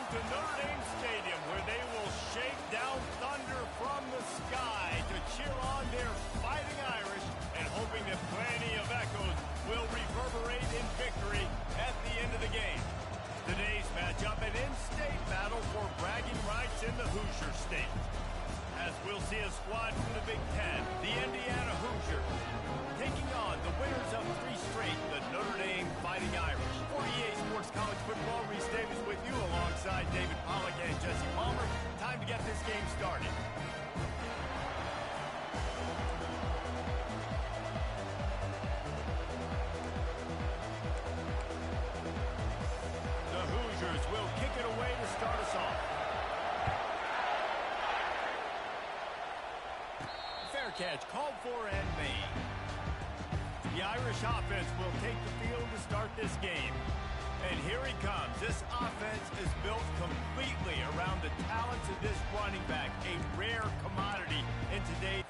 to Notre Dame Stadium, where they will shake down thunder from the sky to cheer on their Fighting Irish, and hoping that plenty of echoes will reverberate in victory at the end of the game. Today's matchup, an in-state battle for bragging rights in the Hoosier State. As we'll see a squad from the Big Ten, the Indiana Hoosiers, taking on the winners of 3 straight, the Notre Dame Fighting Irish. For EA Sports College Football, Reese Davis with you alongside David Pollack and Jesse Palmer. Time to get this game started. The Hoosiers will kick it away to start us off. Fair catch called for and made. The Irish offense will take the field to start this game. And here he comes. This offense is built completely around the talents of this running back, a rare commodity in today's.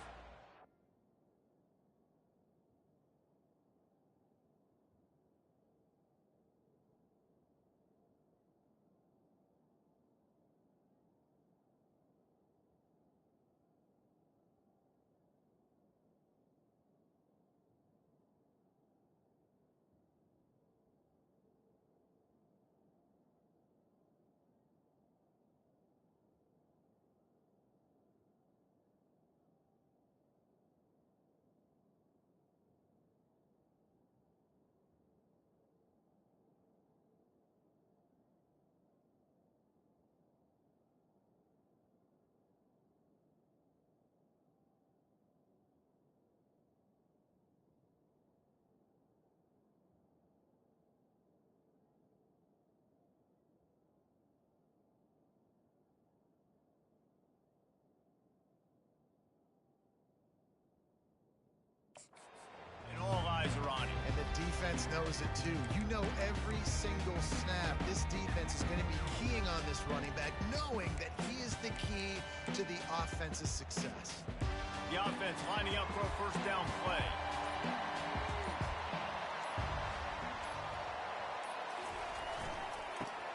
And all eyes are on him. And the defense knows it too. You know every single snap, this defense is going to be keying on this running back, knowing that he is the key to the offense's success. The offense lining up for a first down play.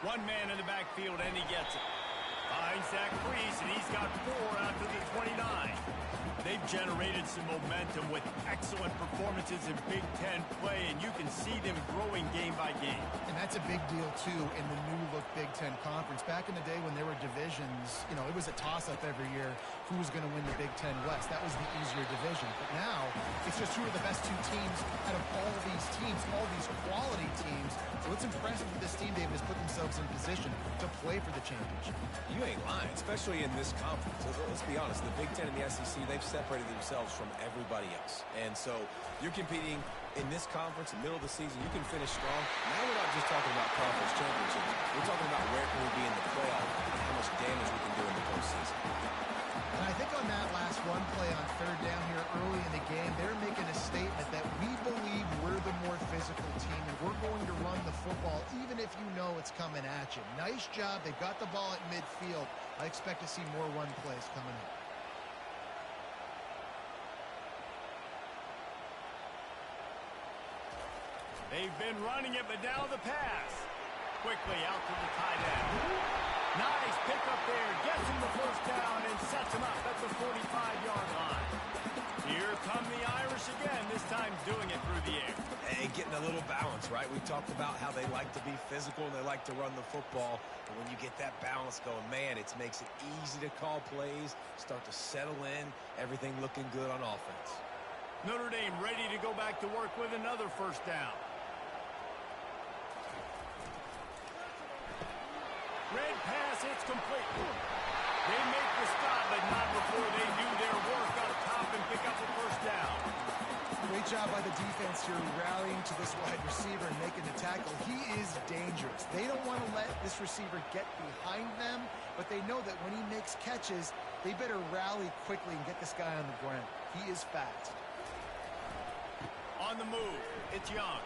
One man in the backfield, and he gets it. Finds Zach Priest, and he's got 4 out to the 29. They've generated some momentum with excellent performances in Big Ten play, and you can see them growing game by game. And that's a big deal, too, in the new-look Big Ten Conference. Back in the day when there were divisions, you know, it was a toss-up every year who was going to win the Big Ten West. That was the easier division. But now, it's just who are the best 2 teams out of all these teams, all these quality teams. So it's impressive that this team, David, has put themselves in position to play for the championship. You ain't lying, especially in this conference. Let's be honest, the Big Ten and the SEC, they've separated themselves from everybody else. And so you're competing in this conference, in the middle of the season, you can finish strong. Now we're not just talking about conference championships. We're talking about where can we be in the playoff and how much damage we can do in the postseason. And I think on that last run play on 3rd down here early in the game, they're making a statement that we believe we're the more physical team and we're going to run the football even if you know it's coming at you. Nice job. They got the ball at midfield. I expect to see more run plays coming up. They've been running it, but now the pass. Quickly out to the tight end. Nice pickup there. Gets him the first down and sets him up at the 45-yard line. Here come the Irish again, this time doing it through the air. And getting a little balance, right? We talked about how they like to be physical and they like to run the football. And when you get that balance going, man, it makes it easy to call plays, start to settle in, everything looking good on offense. Notre Dame ready to go back to work with another first down. Red pass, it's complete. They make the stop, but not before they do their work up top and pick up a first down. Great job by the defense here, rallying to this wide receiver and making the tackle. He is dangerous. They don't want to let this receiver get behind them, but they know that when he makes catches, they better rally quickly and get this guy on the ground. He is fast. On the move, it's Young.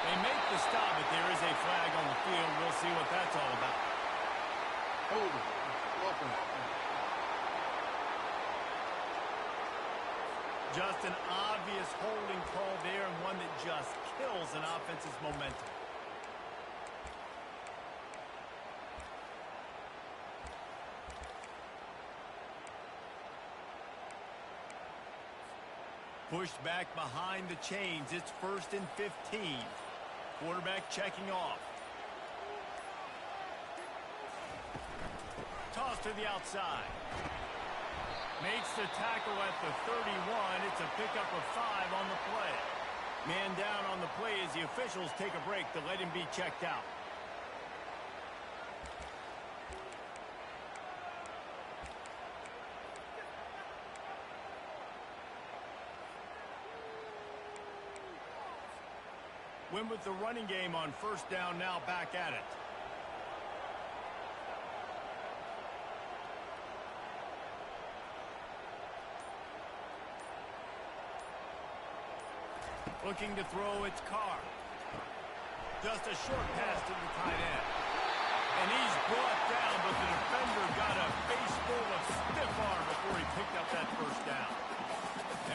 They make the stop, but there is a flag on the field. We'll see what that's all about. Oh, welcome. Just an obvious holding call there, and one that just kills an offense's momentum. Pushed back behind the chains. It's 1st and 15. Quarterback checking off. Toss to the outside. Makes the tackle at the 31. It's a pickup of 5 on the play. Man down on the play as the officials take a break to let him be checked out. Win with the running game on 1st down, now back at it. Looking to throw, it's Carr. Just a short pass to the tight end. And he's brought down, but the defender got a face full of stiff arm before he picked up that 1st down.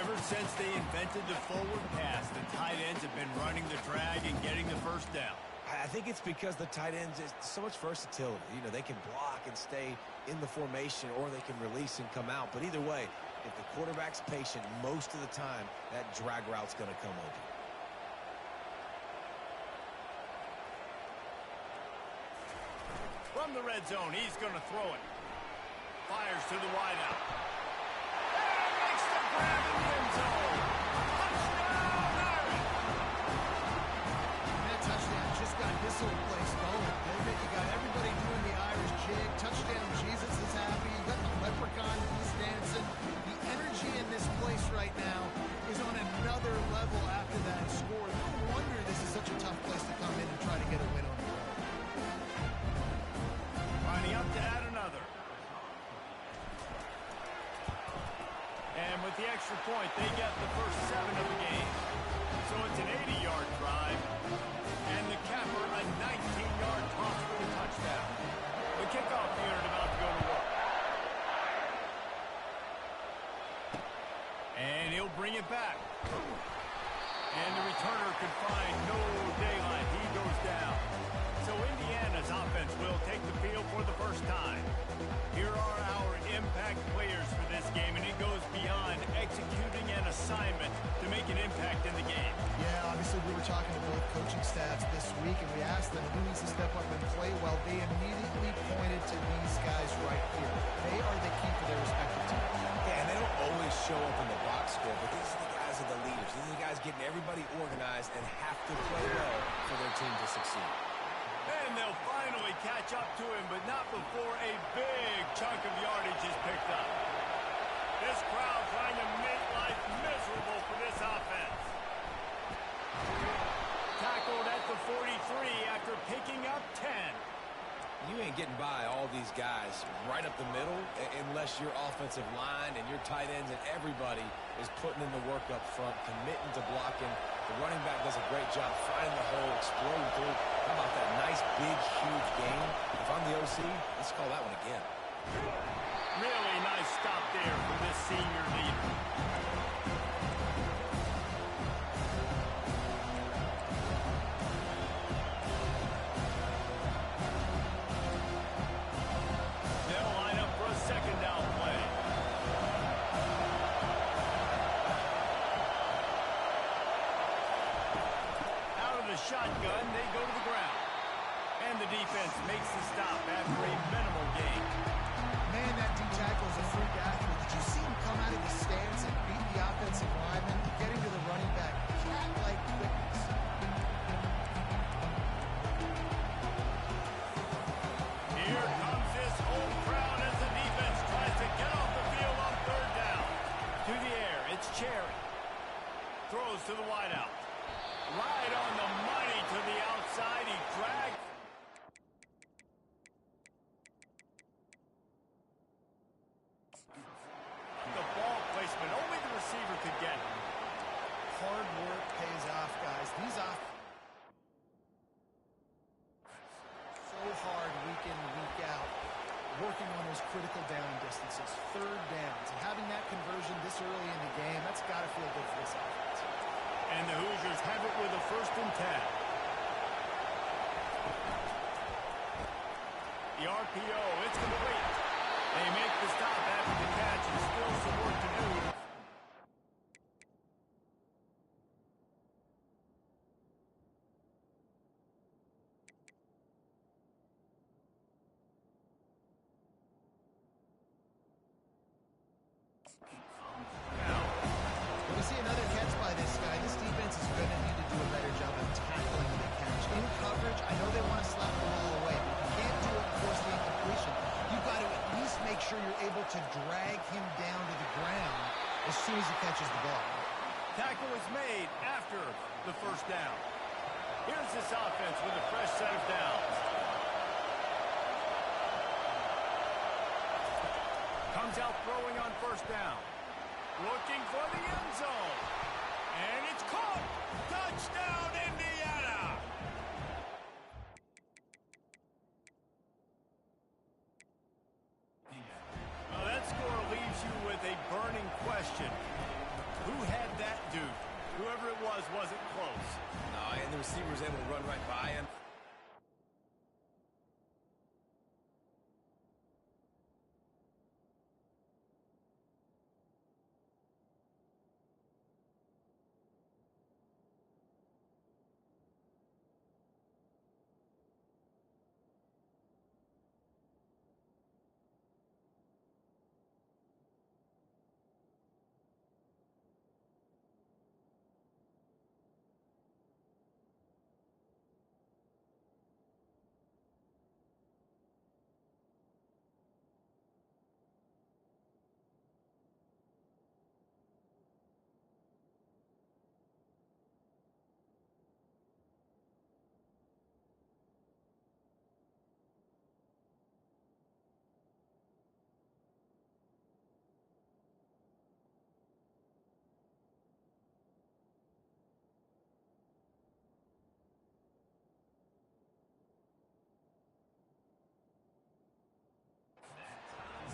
Ever since they invented the forward pass, the tight ends have been running the drag and getting the 1st down. I think it's because the tight ends is so much versatility. You know, they can block and stay in the formation, or they can release and come out. But either way, if the quarterback's patient most of the time, that drag route's going to come open. From the red zone, he's going to throw it. Fires to the wideout. And makes the grab in the end zone. Touchdown, Irish! That touchdown just got this whole place going, didn't it? You got everybody doing the Irish jig. Touchdown, Jesus is happy. You got the leprechaun, he's dancing. The energy in this place right now is on another level after that score. No wonder this is such a tough place to come in and try to get a win on the road. Lining up to add another. And with the extra point, they get the first 7 of the game. So it's an 80-yard drive. And the capper, a 19-yard toss for the touchdown. The kickoff unit about to go to work. And he'll bring it back. And the returner could find no daylight. He goes down. So Indiana's offense will take the field for the first time. Here are our impact players for this game, and it goes beyond executing an assignment to make an impact in the game. Yeah, obviously we were talking to both coaching staffs this week, and we asked them who needs to step up and play well. They immediately pointed to these guys right here. They are the key to their respective teams. Yeah, and they don't always show up in the box score, but these are the guys that are the leaders. These are the guys getting everybody organized and have to play well for their team to succeed. And they'll finally catch up to him, but not before a big chunk of yardage is picked up. This crowd trying to make life miserable for this offense. Tackled at the 43 after picking up 10. You ain't getting by all these guys right up the middle unless your offensive line and your tight ends and everybody is putting in the work up front, committing to blocking. The running back does a great job finding the hole, exploding through. How about that nice, big, huge gain? If I'm the OC, let's call that one again. Really nice stop there for this senior leader. They'll line up for a 2nd down play. Out of the shotgun, they go to the ground. And the defense makes the stop after a minimal gain. Man, that D-tackle is a freak athlete. Did you see him come out of the stance and beat the offensive lineman, getting to the running back? Cat-like quickness. Here comes this home crowd as the defense tries to get off the field on 3rd down. To the air, it's Cherry. Throws to the wideout. Right on the money to the outside. He dragged. The ball placement, only the receiver could get it. Hard work pays off, guys. These off so hard week in, week out, working on those critical down distances, 3rd downs, and having that conversion this early in the game, that's got to feel good for this offense. And the Hoosiers have it with a 1st and 10. The RPO, it's going to wait. They make the stop after the catch, and still some work to do. soon as he catches the ball. Tackle is made after the first down. Here's this offense with a fresh set of downs. Comes out throwing on first down. Looking for the end zone. And it's caught. Touchdown, Indiana. Well, that score leaves you with a burning question. Who had that dude? Whoever it was wasn't close. No, and the receiver was able to run right by him.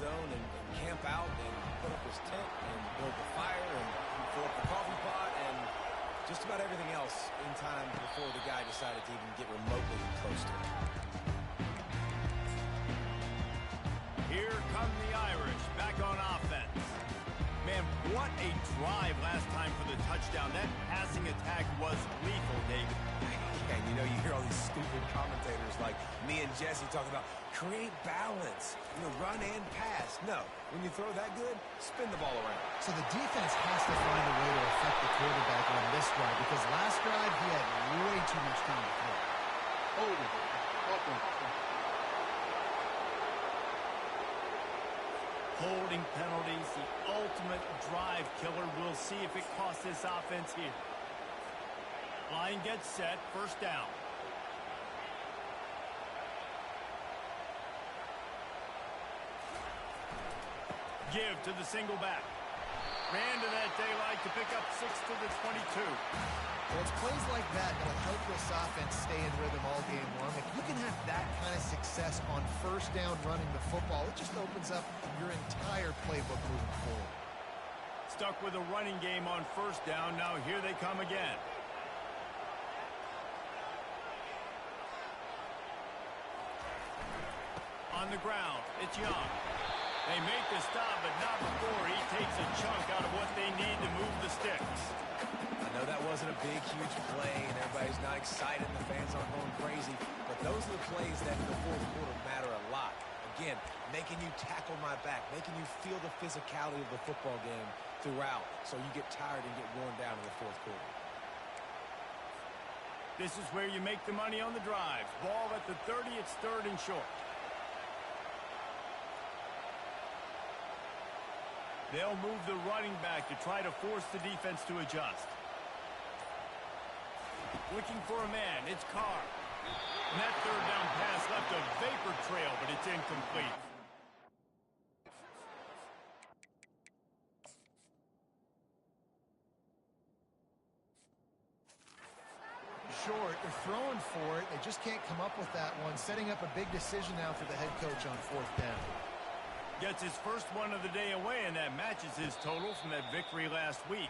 Zone and camp out and put up his tent and build the fire and fill up the coffee pot and just about everything else in time before the guy decided to even get remotely close to him. Here come the Irish back on offense. Man, what a drive last time for the touchdown. That passing attack was lethal, David. Yeah, you know, you hear all these stupid commentators like me and Jesse talking about create balance, run and pass. No, when you throw that good, spin the ball around. So the defense has to find a way to affect the quarterback on this drive because last drive he had way too much time to throw. Holding. Welcome. Holding penalties, the ultimate drive killer. We'll see if it costs this offense here. Line gets set, first down. Give to the single back. Ran to that daylight to pick up 6 to the 22. Well, it's plays like that that'll help this offense stay in rhythm all game long. If you can have that kind of success on first down running the football, it just opens up your entire playbook moving forward. Stuck with a running game on first down. Now here they come again. On the ground, it's Young. They make the stop, but not before he takes a chunk out of what they need to move the sticks. I know that wasn't a big, huge play, and everybody's not excited, and the fans aren't going crazy, but those are the plays that in the fourth quarter matter a lot. Again, making you tackle my back, making you feel the physicality of the football game throughout, so you get tired and get worn down in the fourth quarter. This is where you make the money on the drives. Ball at the 30, it's third and short. They'll move the running back to try to force the defense to adjust. Looking for a man, it's Carr. And that third down pass left a vapor trail, but it's incomplete. Short, they're throwing for it. They just can't come up with that one. Setting up a big decision now for the head coach on fourth down. Gets his first one of the day away, and that matches his total from that victory last week.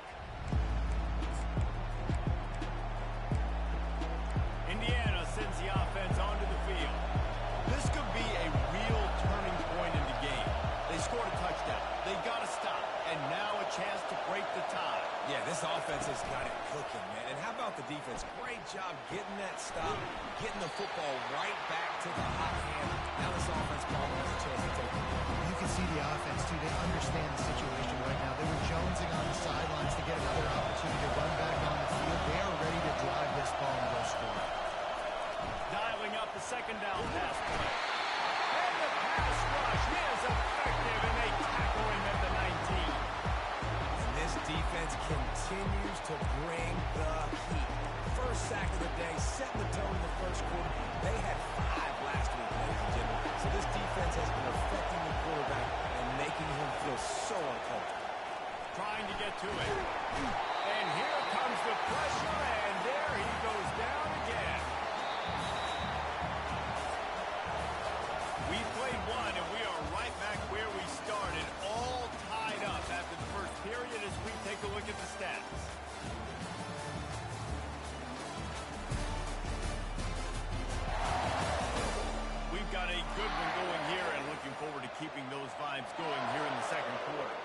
Indiana sends the offense onto the field. This could be a real turning point in the game. They scored a touchdown. They got to stop, and now a chance to break the tie. Yeah, this offense has got it cooking, man. And how about the defense? Great job getting that stop, getting the football right back to the hot hand. Now this offense probably has a chance to take it. You can see the offense, too. They understand the situation right now. They were jonesing on the sidelines to get another opportunity to run back on the field. They are ready to drive this ball and go score. Dialing up the second down pass play. And the pass rush is effective, and they tackle him at the 19. In this setting the tone in the first quarter. They had 5 last week, ladies and gentlemen. So this defense has been affecting the quarterback and making him feel so uncomfortable. Trying to get to it. And here comes the pressure, and there he goes down again. We played one, and we are right back where we started, all tied up after the first period as we take a look at the stats. We've got a good one going here, and looking forward to keeping those vibes going here in the second quarter.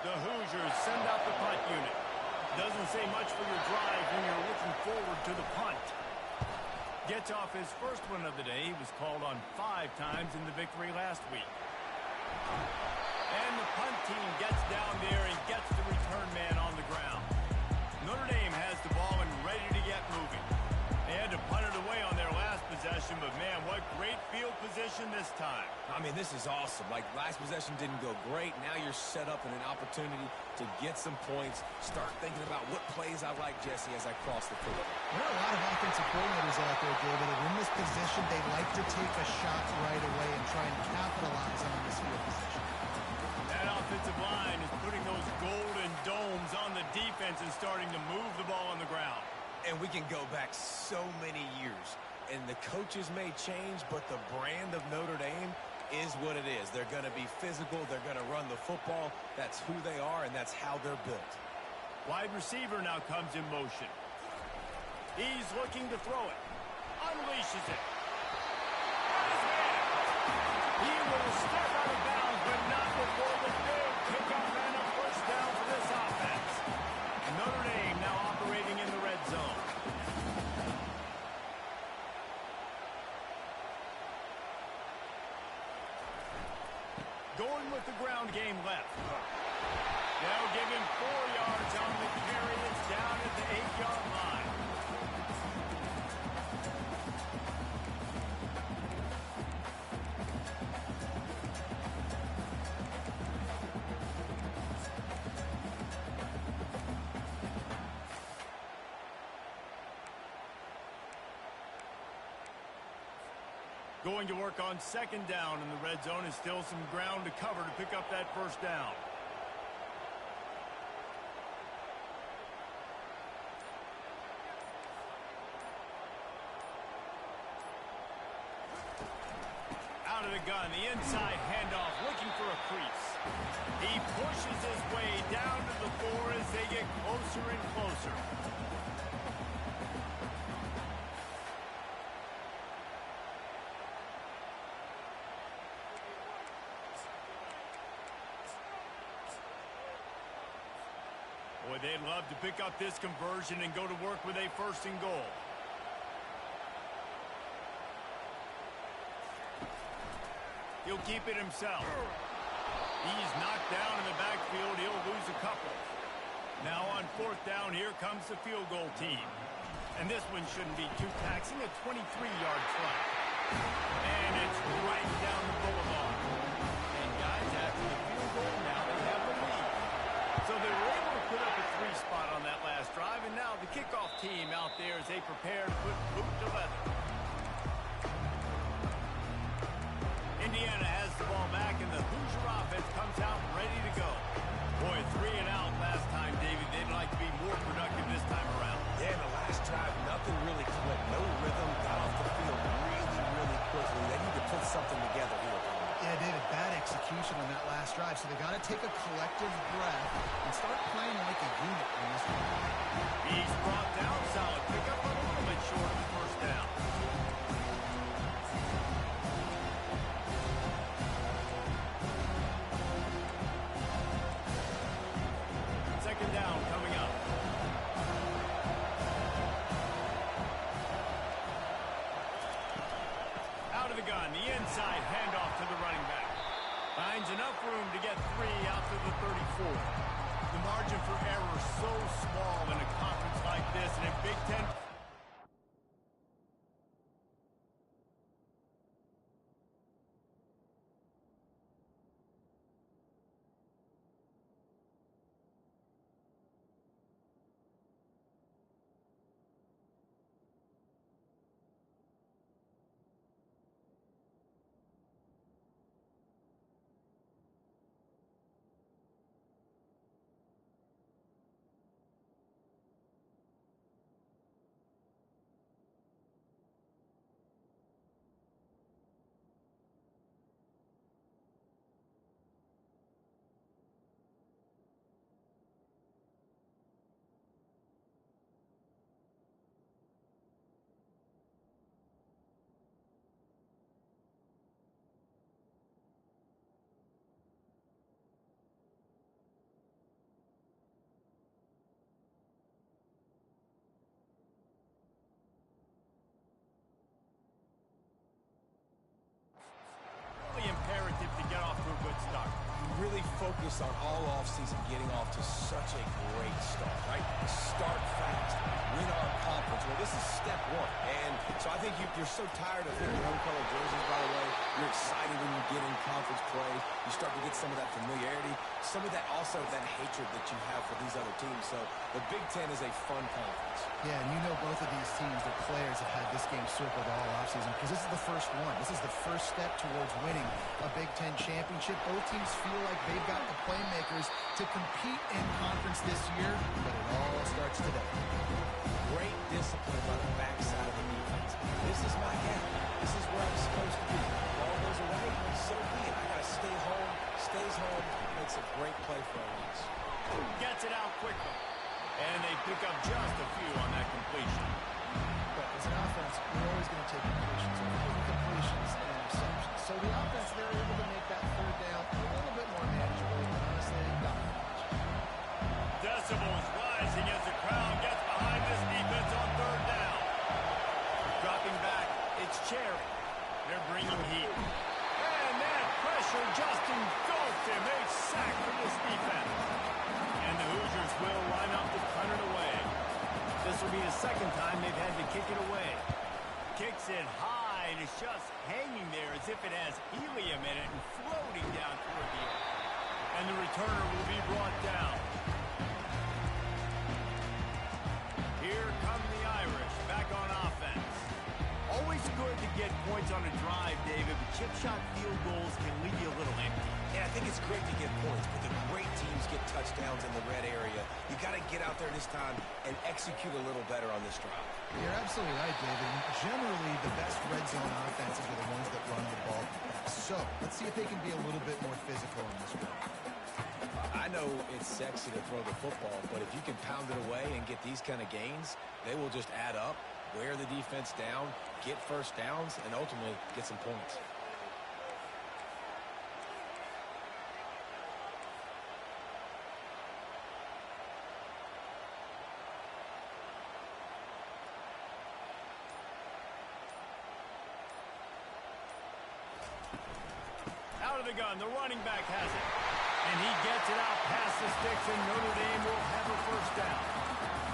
The Hoosiers send out the punt unit. Doesn't say much for your drive when you're looking forward to the punt. Gets off his first one of the day. He was called on 5 times in the victory last week. And the punt team gets down there and gets the return man on the ground. Notre Dame has the ball and ready to get moving. They had to punt it away on their last possession, but man, what great field position this time. I mean, this is awesome. Like, last possession didn't go great. Now you're set up in an opportunity to get some points. Start thinking about what plays I like, Jesse, as I cross the field. There are a lot of offensive coordinators out there, David, and in this position, they like to take a shot right away and try and capitalize on this field position. That offensive line is putting those golden domes on the defense and starting to move the ball on the ground. And we can go back so many years. And the coaches may change, but the brand of Notre Dame is what it is. They're going to be physical. They're going to run the football. That's who they are, and that's how they're built. Wide receiver now comes in motion. He's looking to throw it. Unleashes it. On his man. He will step out of bounds, but not before the big kickoff and a first down for this offense. Notre Dame now operating in the red zone. Going with the ground game left. They'll give him 4 yards on the carry. It's down at the 8-yard line. Going to work on second down in the red zone, and still some ground to cover to pick up that first down. Out of the gun, the inside handoff, looking for a crease. He pushes his way down to the 4 as they get closer and closer. Boy, they'd love to pick up this conversion and go to work with a 1st and goal. He'll keep it himself. He's knocked down in the backfield. He'll lose a couple. Now on 4th down, here comes the field goal team. And this one shouldn't be too taxing, a 23-yard try. And it's right down the boulevard. And guys, after the field goal, now they have the lead. So they were able to put up a 3-spot on that last drive, and now the kickoff team out there as they prepare to put boot to leather. Indiana has the ball back, and the Hoosier offense comes out ready to go. Boy, 3 and out last time, David. They'd like to be more productive this time around. Yeah, the last drive, nothing really clicked. No rhythm, got off the field really quickly. They need to put something together here. Yeah, David, bad execution on that last drive, so they got to take a collective breath and start playing like a unit on this one. He's brought down, solid pickup, but a little bit short of the first down. Second down coming up. Out of the gun, the inside handoff to the running back. Finds enough room to get 3 out to the 34. The margin for error so small in a conference like this, and in Big Ten focused on all offseason getting off to such a great start, right? Start fast, win our conference. Well, this is step one. And so I think you're so tired of hitting your own color jerseys, by the way. You're excited when you get in conference play. You start to get some of that familiarity, some of that also that hatred that you have for these other teams. So the Big Ten is a fun conference. Yeah, and you know both of these teams, the players have had this game circled all offseason because this is the first one. This is the first step towards winning a Big Ten championship. Both teams feel like they've got the playmakers to compete in conference this year, but it all starts today. Great discipline by the backside of the defense. This is my gap. This is where I'm supposed to be. Ball goes away, so be it. I got to stay home, stays home, makes a great play for us. Gets it out quickly. And they pick up just a few on that completion. But as an offense, we're always going to take completions. We're taking completions and interceptions. So the offense, they're able to make that third down a little bit more manageable, but honestly, not much. Decibels rising as the crowd gets behind this defense on third down. Dropping back, it's Cherry. They're bringing heat. And that pressure just engulfed him. A sack for this defense. And the Hoosiers will line up to punt it away. This will be the second time they've had to kick it away. Kicks it high, and it's just hanging there as if it has helium in it and floating down toward the air. And the returner will be brought down. Here come the Irish, back on offense. Always good to get points on a drive, David, but chip shot field goals can leave you a little empty. Yeah, I think it's great to get points, but the great teams get touchdowns in the red area. You got to get out there this time and execute a little better on this drive. You're absolutely right, David. Generally, the best red zone offenses are the ones that run the ball best. So let's see if they can be a little bit more physical in this one. I know it's sexy to throw the football, but if you can pound it away and get these kind of gains, they will just add up, wear the defense down, get first downs, and ultimately get some points. Out of the gun, the running back has it. And he gets it out past the sticks, and Notre Dame will have a first down.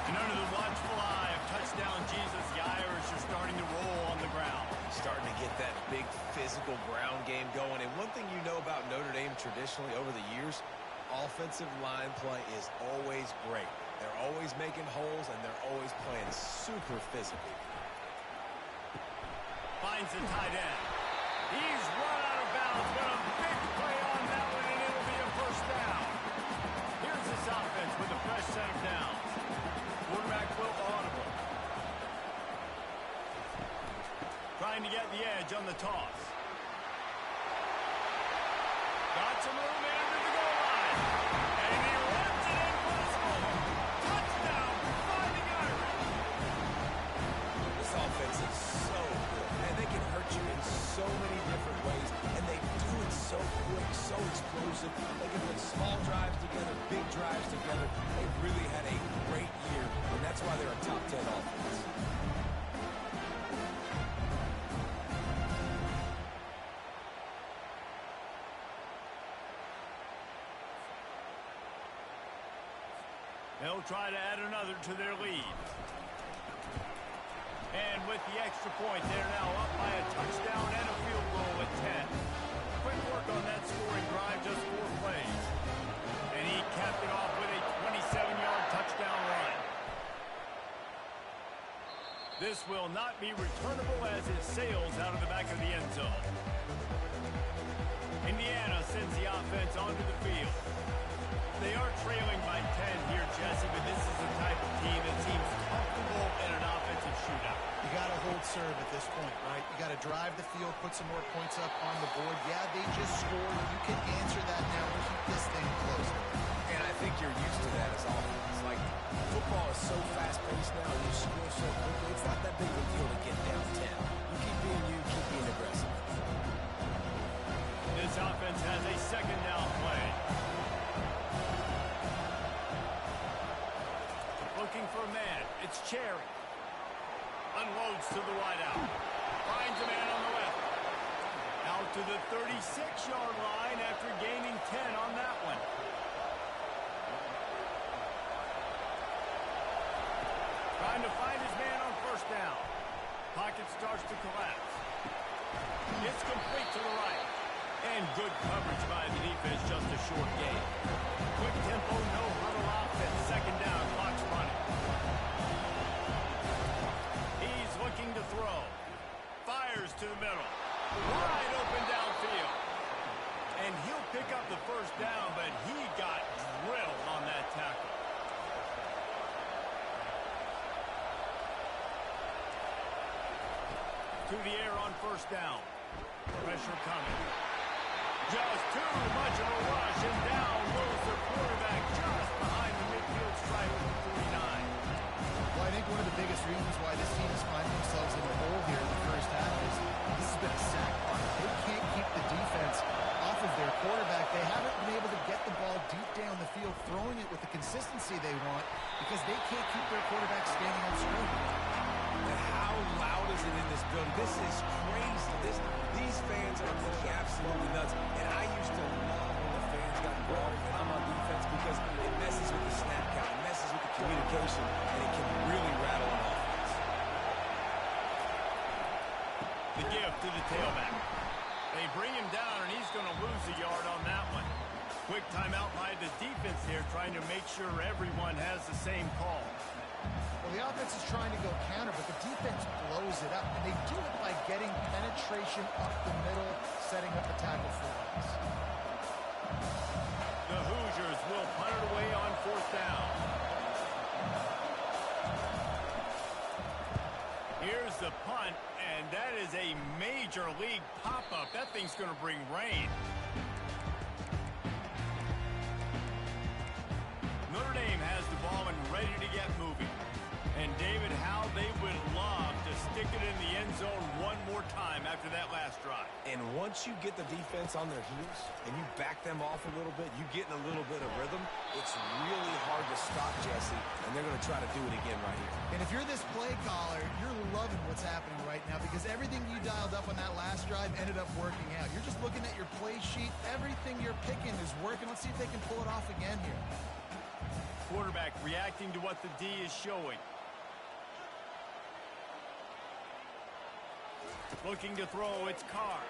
And under the watchful eye of touchdown Jesus, the Irish are starting to roll on the ground. Starting to get that big physical ground game going. And one thing you know about Notre Dame traditionally over the years, offensive line play is always great. They're always making holes, and they're always playing super physical. Finds the tight end. He's run out of bounds, but a big play on that one, and it'll be a first down. Here's this offense with a fresh set of downs. Quarterback will audible. Trying to get the edge on the toss. Got some room in under the goal line. And he runs it in for the score. Touchdown, Fighting Irish. This offense is so good. Man, they can hurt you in so many different ways, and they do it so quick, so explosive. They can put small drives together, big drives together. They've really had a great year, and that's why they're a top 10 offense. They'll try to add another to their lead. And with the extra point, they're now up by a touchdown and a field goal at 10. Quick work on that scoring drive, just 4 plays. And he capped it off with a 27-yard touchdown run. This will not be returnable as it sails out of the back of the end zone. Indiana sends the offense onto the field. They are trailing by 10 here, Jesse, but this is the type of team that seems comfortable in an offensive shootout. You got to hold serve at this point, right? You got to drive the field, put some more points up on the board. Yeah, they just scored. You can answer that now and keep this thing close. And I think you're used to that as offense. Like, football is so fast-paced now, you score so quickly, it's not that big of a deal to get down 10. You keep being aggressive. This offense has a second down play. Looking for a man. It's Cherry. Unloads to the wideout. Finds a man on the left. Out to the 36-yard line after gaining 10 on that one. starts to collapse. It's complete to the right. And good coverage by the defense, just a short gain. Quick tempo, no huddle offense. Second down, clock's running. He's looking to throw. Fires to the middle. Wide open downfield. And he'll pick up the first down, but he got drilled on that tackle. To the air on first down. Pressure coming. Just too much of a rush, and down goes the quarterback just behind the midfield stripe of the 49. Well, I think one of the biggest reasons why this team is finding themselves in a hole here in the first half is this has been a sack party. They can't keep the defense off of their quarterback. They haven't been able to get the ball deep down the field, throwing it with the consistency they want because they can't keep their quarterback standing up straight. And how loud is it in this building? This is crazy. These fans are going absolutely nuts. And I used to love when the fans got involved when I'm on defense because it messes with the snap count, it messes with the communication, and it can really rattle an offense. The give to the tailback. They bring him down, and he's going to lose a yard on that one. Quick timeout by the defense here, trying to make sure everyone has the same call. Well, the offense is trying to go counter, but the defense blows it up, and they do it by getting penetration up the middle, setting up the tackle for us. The Hoosiers will punt it away on fourth down. Here's the punt, and that is a major league pop-up. That thing's going to bring rain. Notre Dame has the ball and ready to get moving. And, David, how they would love to stick it in the end zone one more time after that last drive. And once you get the defense on their heels and you back them off a little bit, you get in a little bit of rhythm, it's really hard to stop Jesse, and they're going to try to do it again right here. And if you're this play caller, you're loving what's happening right now because everything you dialed up on that last drive ended up working out. You're just looking at your play sheet. Everything you're picking is working. Let's see if they can pull it off again here. Quarterback reacting to what the D is showing. Looking to throw, it's Carr.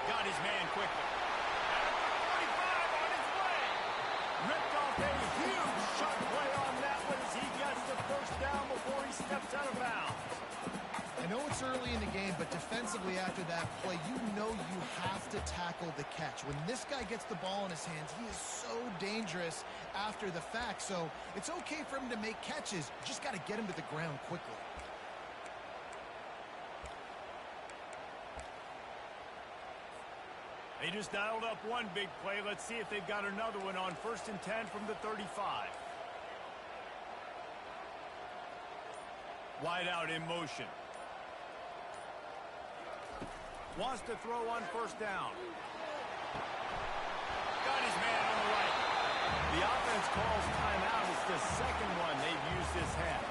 Got his man quickly. At the 45 on his way. Ripped off a huge shot play on that one as he gets the first down before he steps out of bounds. I know it's early in the game, but defensively after that play, you know you have to tackle the catch. When this guy gets the ball in his hands, he is so dangerous after the fact. So it's okay for him to make catches. You just got to get him to the ground quickly. They just dialed up one big play. Let's see if they've got another one on 1st and 10 from the 35. Wide out in motion. Wants to throw on first down. Got his man on the right. The offense calls timeout. It's the second one they've used this half.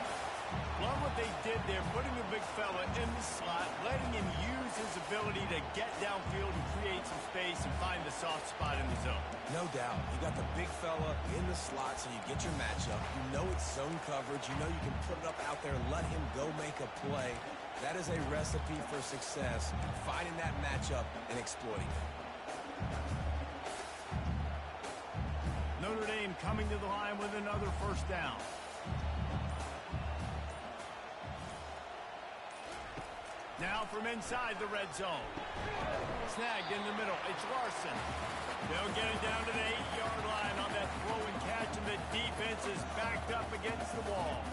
Love what they did there, putting the big fella in the slot, letting him use his ability to get downfield and create some space and find the soft spot in the zone. No doubt. You got the big fella in the slot, so you get your matchup. You know it's zone coverage. You know you can put it up out there, let him go make a play. That is a recipe for success, finding that matchup and exploiting it. Notre Dame coming to the line with another first down. Now from inside the red zone. Snagged in the middle. It's Larson. They'll get it down to the 8-yard line on that throw and catch, and the defense is backed up against the wall.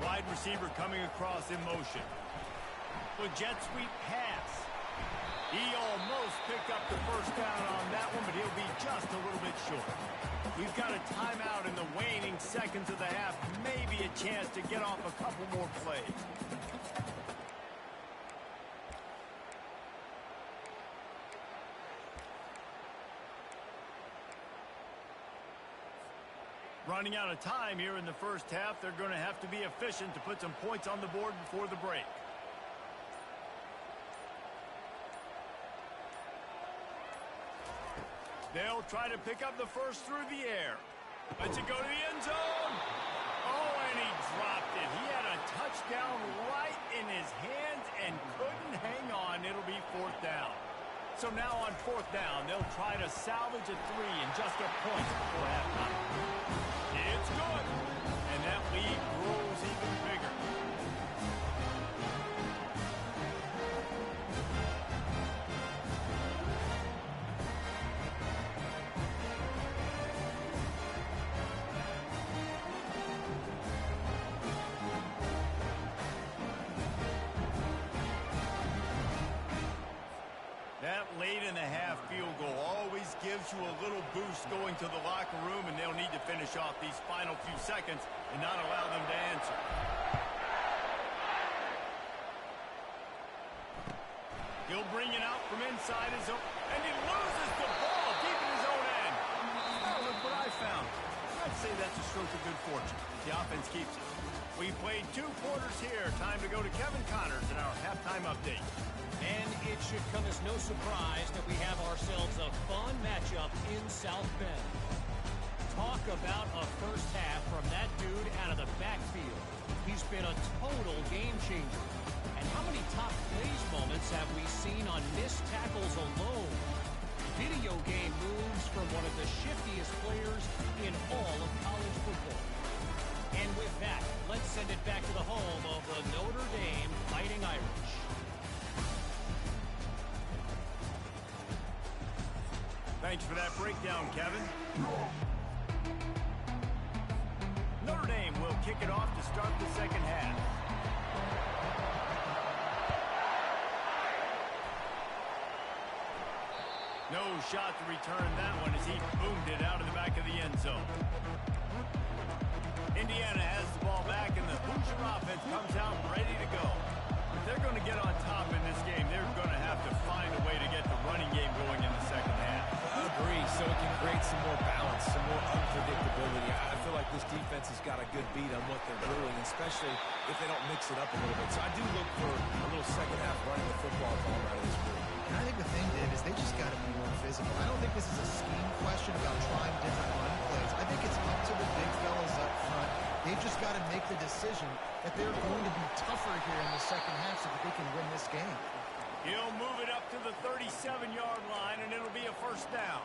Wide receiver coming across in motion. With jet sweep pass. He almost picked up the first down on that one, but he'll be just a little bit short. We've got a timeout in the waning seconds of the half. Maybe a chance to get off a couple more plays. Running out of time here in the first half. They're going to have to be efficient to put some points on the board before the break. They'll try to pick up the first through the air. Let's it go to the end zone. Oh, and he dropped it. He had a touchdown right in his hands and couldn't hang on. It'll be 4th down. So now on 4th down, they'll try to salvage a 3 and just get points before halftime. It's good, and that lead grows even bigger. That late-in-the-half field goal always gives you a little boost going to the locker room, and they'll need to finish off these final few seconds and not allow them to answer. He'll bring it out from inside his own, and he loses the ball deep in his own end. Oh, look what I found. I'd say that's a stroke of good fortune. The offense keeps it. We played 2 quarters here. Time to go to Kevin Connors in our halftime update. And it should come as no surprise that we have ourselves a fun matchup in South Bend. Talk about a first half from that dude out of the backfield. He's been a total game changer. And how many top plays moments have we seen on missed tackles alone? Video game moves from one of the shiftiest players in all of college football. And with that, let's send it back to the home of the Notre Dame Fighting Irish. Thanks for that breakdown, Kevin. Notre Dame will kick it off to start the second half. No shot to return that one as he boomed it out of the back of the end zone. Indiana has the ball back, and the Hoosier offense comes out ready to go. If they're going to get on top in this game, they're going to have to find a way to get the running game going in the second half. I agree, so it can create some more balance, some more unpredictability. I feel like this defense has got a good beat on what they're doing, especially if they don't mix it up a little bit. So I do look for a little second half running the football ball out of this group. And I think the thing, Dave, is they just got to be more physical. I don't think this is a scheme question about trying different run plays. I think it's up to the big fellas up front. They've just got to make the decision that they're going to be tougher here in the second half so that they can win this game. He'll move it up to the 37-yard line, and it'll be a first down.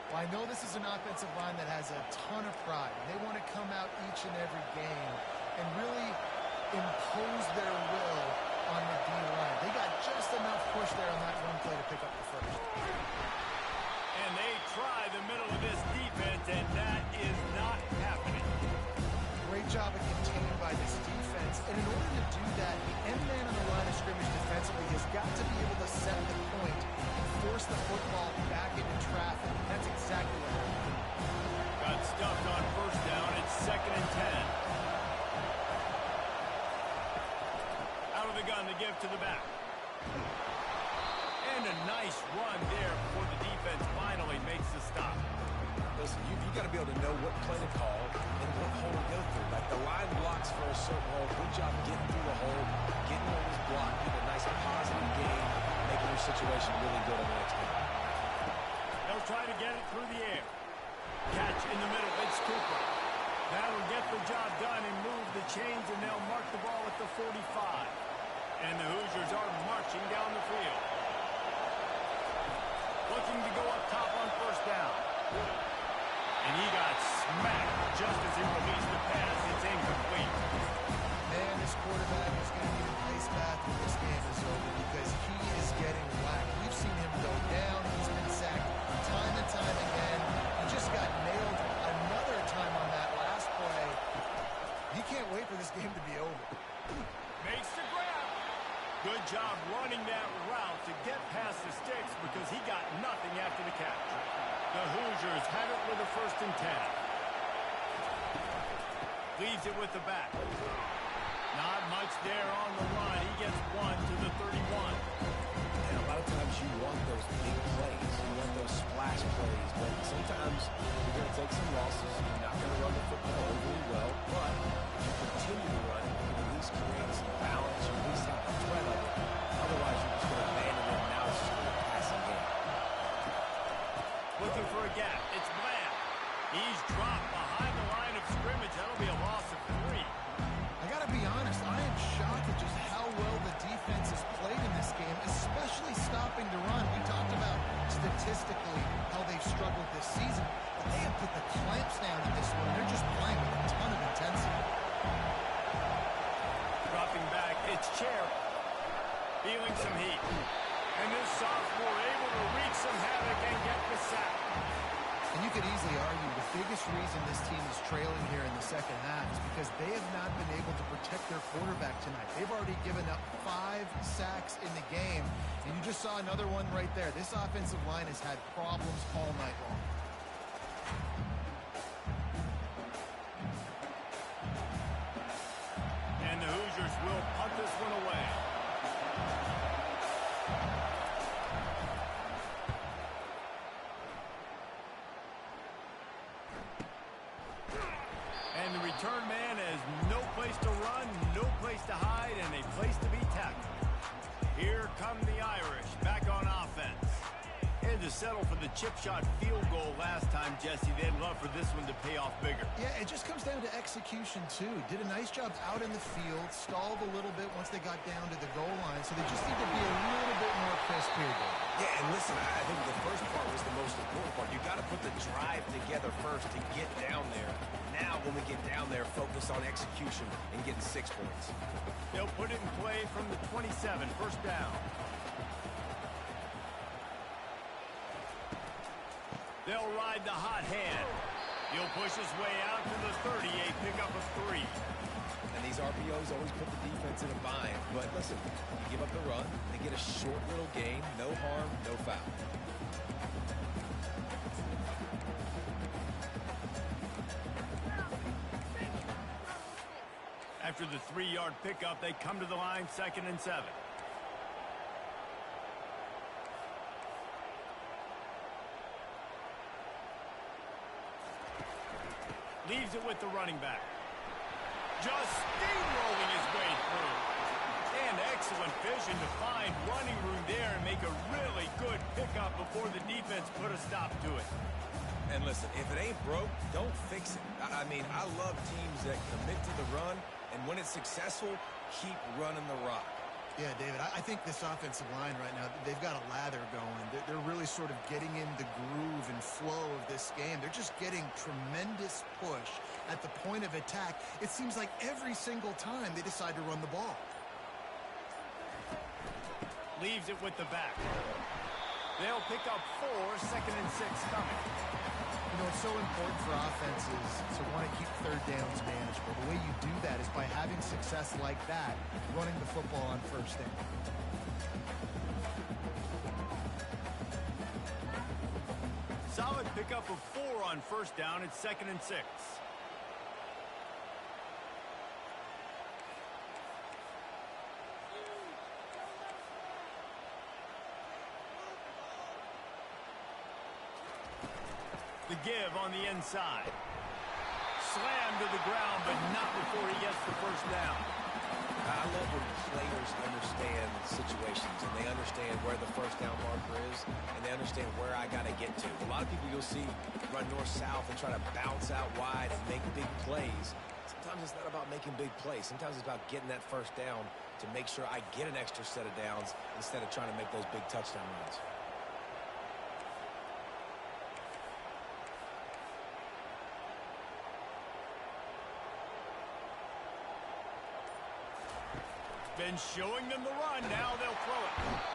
Well, I know this is an offensive line that has a ton of pride. They want to come out each and every game and really impose their will on the D-line. They got just enough push there on that run play to pick up the first. And they try the middle of this defense, and that is not happening. Great job of containing by this defense. And in order to do that, the end man on the line of scrimmage defensively has got to be able to set the point and force the football back into traffic. That's exactly what happened. Got stuffed on first down. It's 2nd and 10. Out of the gun to give to the back. And a nice run there before the defense finally makes the stop. Listen, you got to be able to know what play to call and what hole to go through. Like the line blocks for a certain hole. Good job getting through the hole, getting what was blocked, getting a nice positive gain, making your situation really good on the next game. They'll try to get it through the air. Catch in the middle. It's Cooper. That'll get the job done and move the chains, and they'll mark the ball at the 45. And the Hoosiers are marching down the field. Looking to go up top on first down. And he got smacked just as he released the pass. It's incomplete. Man, this quarterback is going to need a pace bath when this game is over because he is getting whacked. We've seen him go down. He's been sacked time and time again. He just got nailed another time on that last play. He can't wait for this game to be over. Makes the grab. Good job running that route to get past the sticks because he got nothing after the catch. The Hoosiers have it with a 1st and 10. Leaves it with the back. Not much there on the run. He gets one to the 31. And a lot of times you want those big plays. You want those splash plays. But sometimes you're going to take some losses. You're not going to run the football overly well. But if you continue to run, you can at least create some balance. You at least have a threat of it. Otherwise, you're just going to abandon it. Now it's just going to be a passing game. Looking for a gap. It's Bland. He's dropped behind the line of scrimmage. That'll be a loss of 3. I got to be honest. actually stopping the run. We talked about statistically how they've struggled this season, but they have put the clamps down in this one. They're just playing with a ton of intensity. Dropping back, it's Chair. Feeling some heat. And this sophomore able to wreak some havoc and get the sack. And you could easily argue the biggest reason this team is trailing here in the second half is because they have not been able to protect their quarterback tonight. They've already given up 5 sacks in the game, and you just saw another one right there. This offensive line has had problems all night long. And the Hoosiers will punt this one away. And the return man has no place to run, no place to hide, and a place to be tackled. Here come the Irish back on offense. And to settle for the chip shot field goal last time, Jesse, they'd love for this one to pay off bigger. Yeah, it just comes down to execution, too. Did a nice job out in the field, stalled a little bit once they got down to the goal line, so they just need to be a little bit more crisp here, Dave. Yeah, and listen, I think the first part was the most important part. You got to put the drive together first to get down there. Now, when we get down there, focus on execution and getting 6 points. They'll put it in play from the 27, first down. They'll ride the hot hand. He'll push his way out to the 38, pick up a 3. And these RPOs always put the defense in a bind. But listen, you give up the run, they get a short little gain, no harm, no foul. After the 3-yard pickup, they come to the line, 2nd and 7. Leaves it with the running back. Just steamrolling his way through. And excellent vision to find running room there and make a really good pickup before the defense put a stop to it. And listen, if it ain't broke, don't fix it. I mean, I love teams that commit to the run, and when it's successful, keep running the rock. Yeah, David, I think this offensive line right now, they've got a lather going. They're really sort of getting in the groove and flow of this game. They're just getting tremendous push at the point of attack. It seems like every single time they decide to run the ball. Leaves it with the back. They'll pick up 4, 2nd and 6 coming. You know, it's so important for offenses to want to keep third downs manageable. The way you do that is by having success like that, running the football on first down. Solid pickup of 4 on first down. It's 2nd and 6. The give on the inside. Slammed to the ground, but not before he gets the first down. I love when players understand situations and they understand where the first down marker is and they understand where I got to get to. A lot of people you'll see run north-south and try to bounce out wide and make big plays. Sometimes it's not about making big plays. Sometimes it's about getting that first down to make sure I get an extra set of downs instead of trying to make those big touchdown runs. Been showing them the run. Now they'll throw it.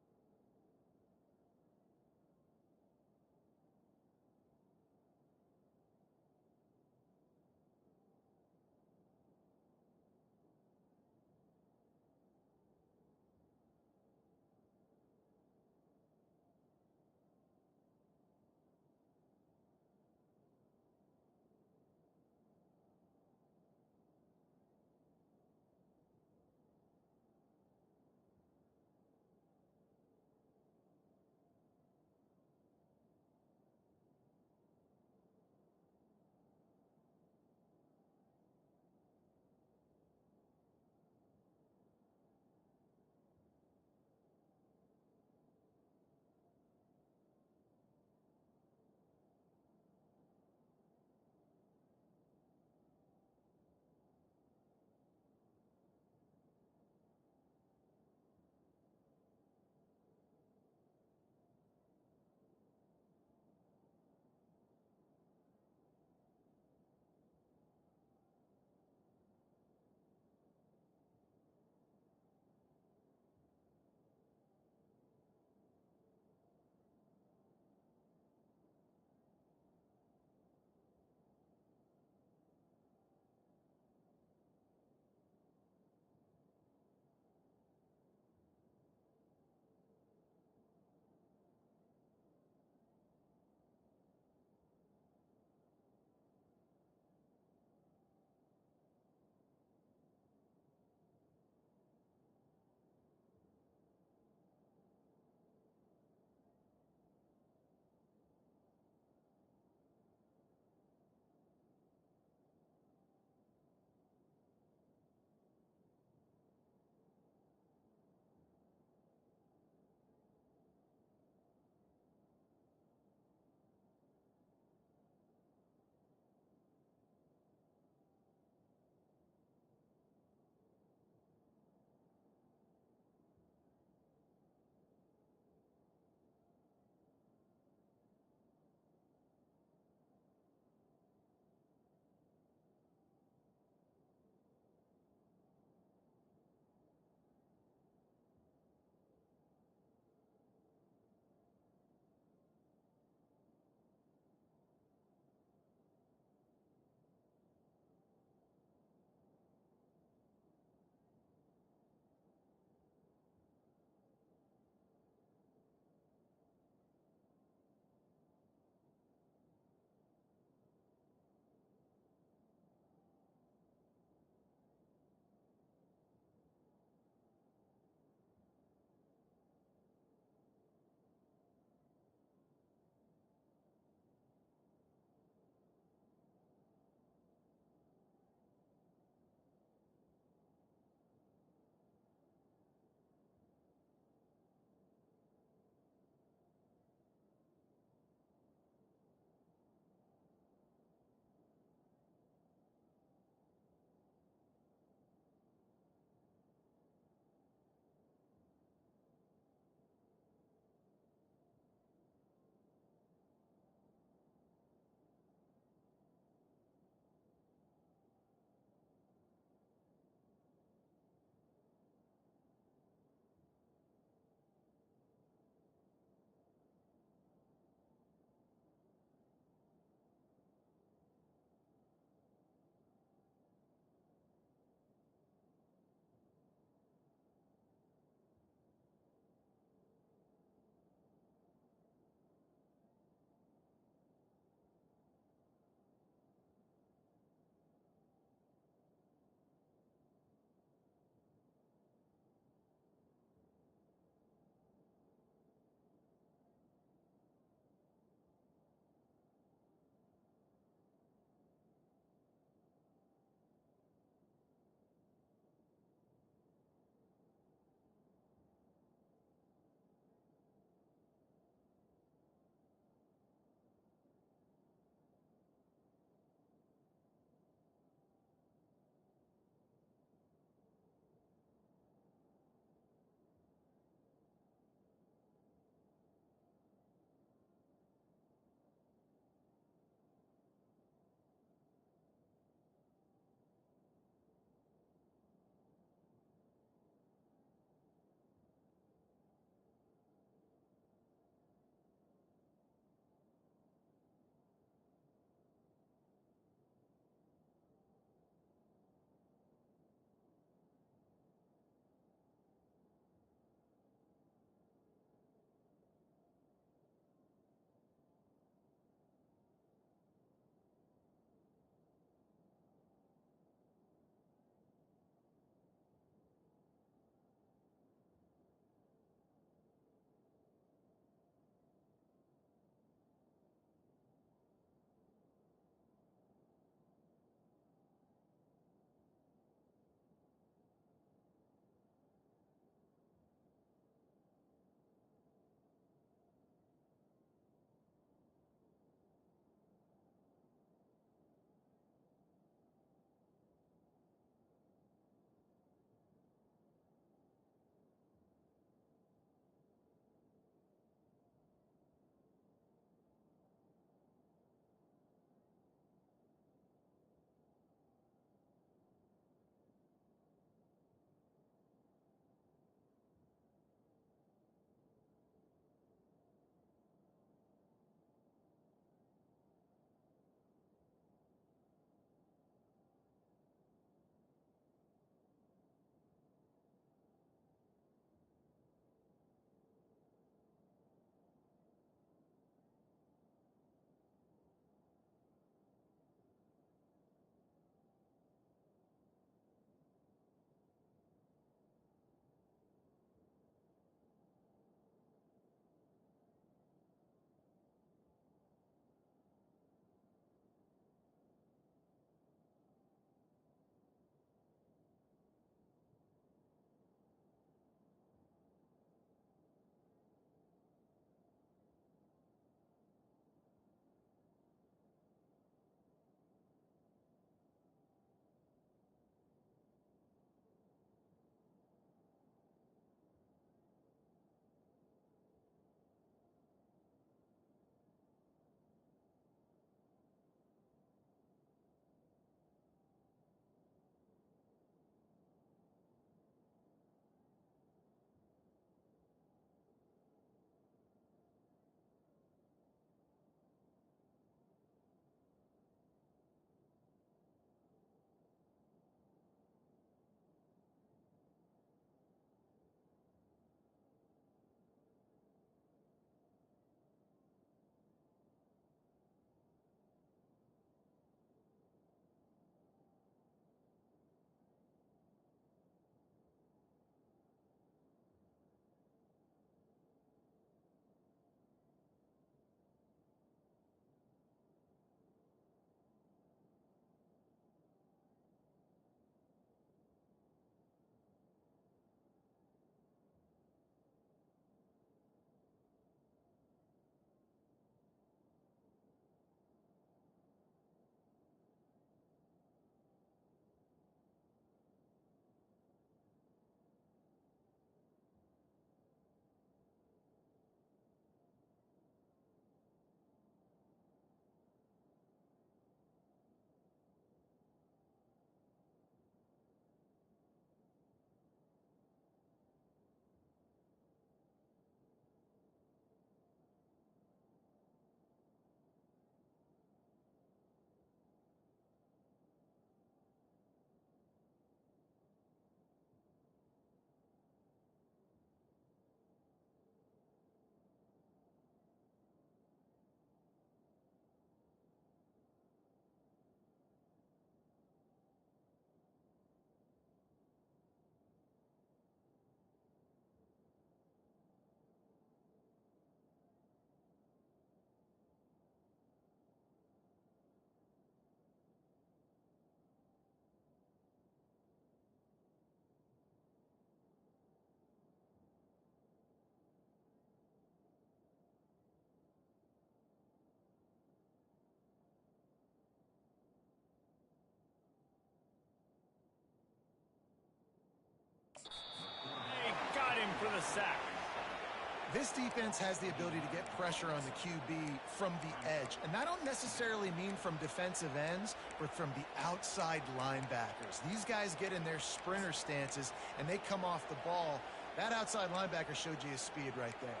This defense has the ability to get pressure on the QB from the edge. And I don't necessarily mean from defensive ends, but from the outside linebackers. These guys get in their sprinter stances, and they come off the ball. That outside linebacker showed you his speed right there.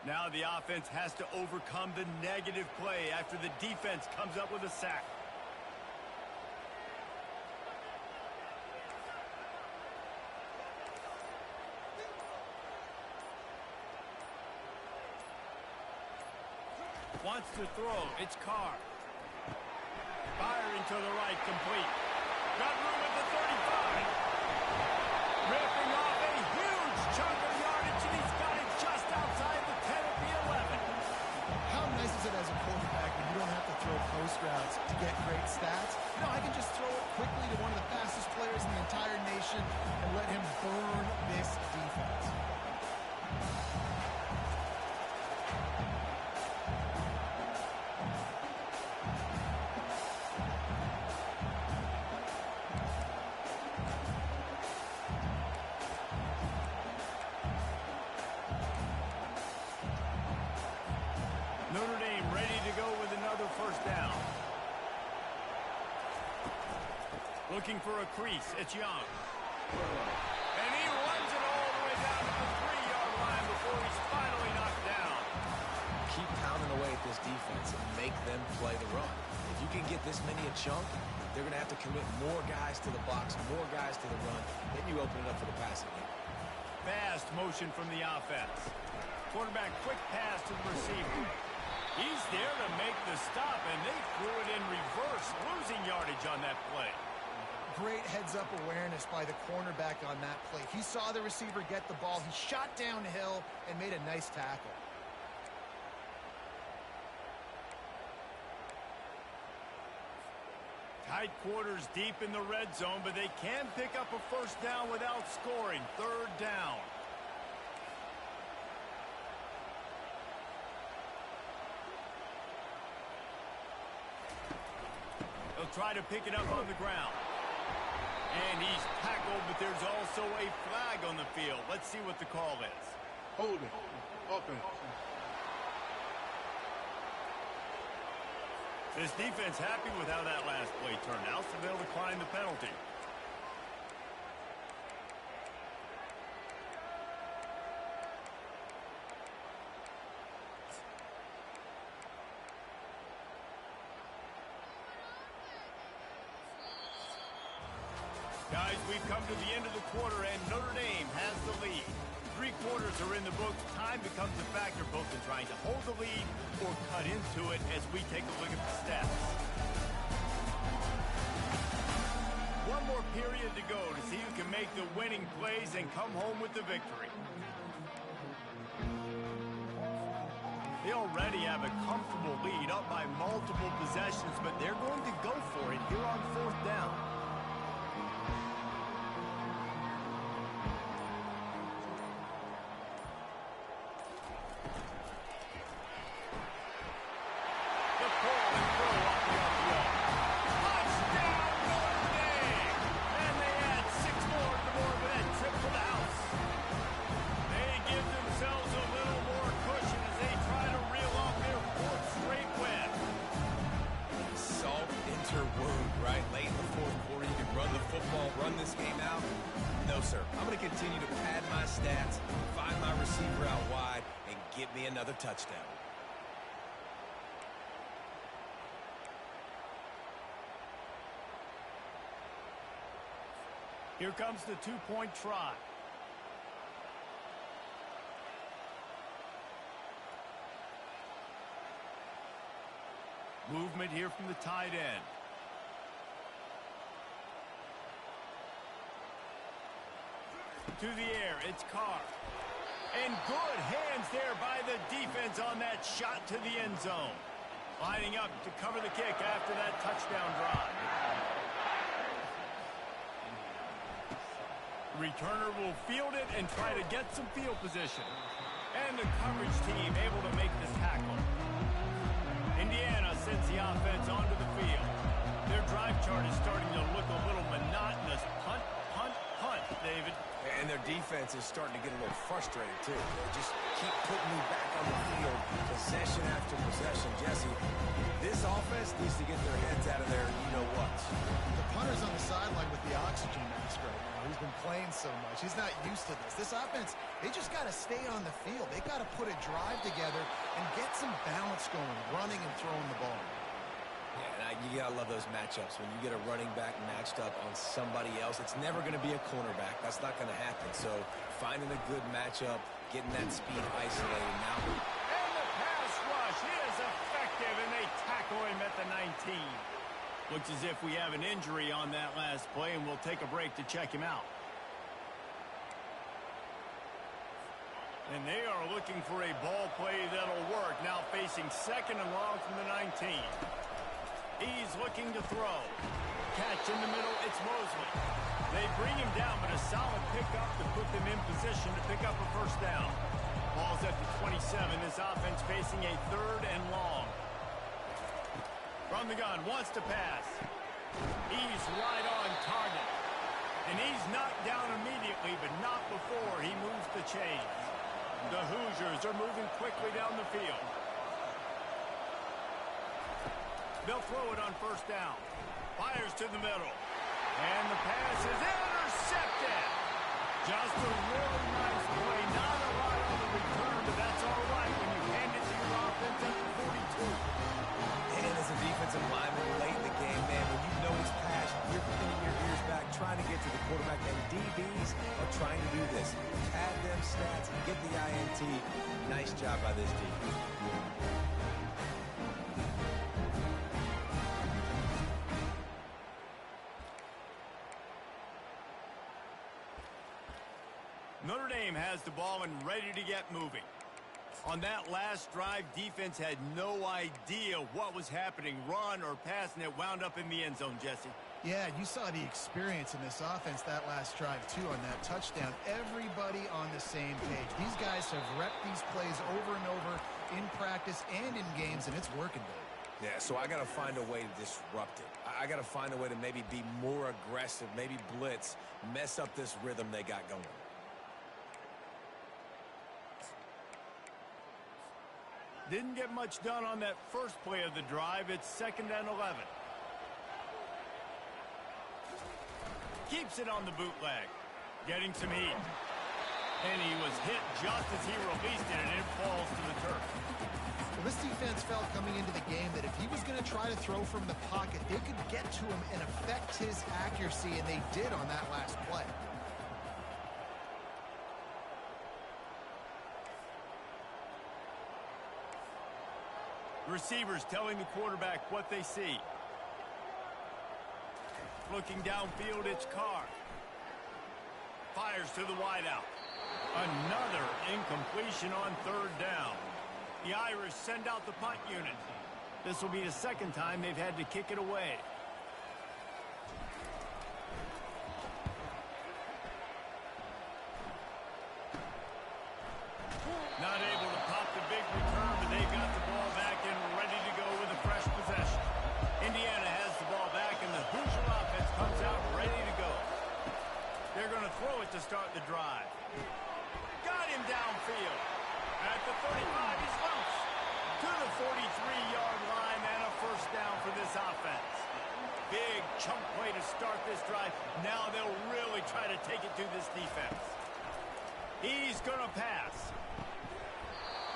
Now the offense has to overcome the negative play after the defense comes up with a sack. Wants to throw. It's Carr. Firing to the right, complete. Got room at the 35. Ripping off a huge chunk of yardage, and he's got it just outside the 10 at the 11. How nice is it as a quarterback when you don't have to throw post routes to get great stats? No, I can just throw it quickly to one of the fastest players in the entire nation and let him burn this defense. Notre Dame ready to go with another first down. Looking for a crease. It's Young. And he runs it all the way down to the 3-yard line before he's finally knocked down. Keep pounding away at this defense and make them play the run. If you can get this many a chunk, they're going to have to commit more guys to the box, more guys to the run. Then you open it up for the passing game. Fast motion from the offense. Quarterback quick pass to the receiver. He's there to make the stop, and they threw it in reverse, losing yardage on that play. Great heads-up awareness by the cornerback on that play. He saw the receiver get the ball. He shot downhill and made a nice tackle. Tight quarters deep in the red zone, but they can pick up a first down without scoring. Third down. They'll try to pick it up on the ground. And he's tackled, but there's also a flag on the field. Let's see what the call is. Holding. Offense. This defense happy with how that last play turned out, so they'll decline the penalty. Guys, we've come to the end of the quarter, and Notre Dame has the lead. 3 quarters are in the books. Time becomes a factor both in trying to hold the lead or cut into it as we take a look at the stats. One more period to go to see who can make the winning plays and come home with the victory. They already have a comfortable lead up by multiple possessions, but they're going to go for it here on 4th down. Continue to pad my stats, find my receiver out wide, and get me another touchdown. Here comes the 2-point try. Movement here from the tight end. To the air, it's Carr. And good hands there by the defense on that shot to the end zone. Lining up to cover the kick after that touchdown drive. Returner will field it and try to get some field position. And the coverage team able to make the tackle. Indiana sends the offense onto the field. Their drive chart is starting to look a little monotonous. Punt, punt, punt, David. And And their defense is starting to get a little frustrated, too. They just keep putting me back on the field, possession after possession. Jesse, this offense needs to get their heads out of their you-know-whats. The punter's on the sideline with the oxygen mask right now. He's been playing so much. He's not used to this. This offense, they just got to stay on the field. They got to put a drive together and get some balance going, running and throwing the ball. Yeah, and you got to love those matchups. When you get a running back matched up on somebody else, it's never going to be a cornerback. That's not going to happen. So finding a good matchup, getting that speed isolated now. And the pass rush is effective, and they tackle him at the 19. Looks as if we have an injury on that last play, and we'll take a break to check him out. And they are looking for a ball play that'll work. Now facing second and long from the 19. He's looking to throw. Catch in the middle, it's Mosley. They bring him down, but a solid pickup to put them in position to pick up a first down. Ball's at the 27. This offense facing a third and long. From the gun, wants to pass. He's right on target. And he's knocked down immediately, but not before he moves the chains. The Hoosiers are moving quickly down the field. They'll throw it on first down. Fires to the middle. And the pass is intercepted. Just a really nice play. Not a lot on the return, but that's all right when you hand it to your offense at the 42. And as a defensive lineman late in the game, man, when you know it's passed, you're pinning your ears back, trying to get to the quarterback, and DBs are trying to do this. Pad them stats and get the INT. Nice job by this defense. Notre Dame has the ball and ready to get moving. On that last drive, defense had no idea what was happening, run or pass, and it wound up in the end zone, Jesse. Yeah, you saw the experience in this offense that last drive, too, on that touchdown. Everybody on the same page. These guys have repped these plays over and over in practice and in games, and it's working, Dave. Yeah, so I got to find a way to disrupt it. I got to find a way to maybe be more aggressive, maybe blitz, mess up this rhythm they got going. Didn't get much done on that first play of the drive. It's 2nd and 11. Keeps it on the bootleg. Getting some heat. And he was hit just as he released it, and it falls to the turf. Well, this defense felt coming into the game that if he was going to try to throw from the pocket, they could get to him and affect his accuracy, and they did on that last play. Receivers telling the quarterback what they see. Looking downfield, it's Carr. Fires to the wideout. Another incompletion on third down. The Irish send out the punt unit. This will be the second time they've had to kick it away. Not able to pop the big return, but they got the ball back and ready to go with a fresh possession. Indiana has the ball back, and the Hoosier offense comes out ready to go. They're going to throw it to start the drive. Got him downfield. At the 35, he's loose. To the 43-yard line, and a first down for this offense. Big chunk play to start this drive. Now they'll really try to take it to this defense. He's going to pass.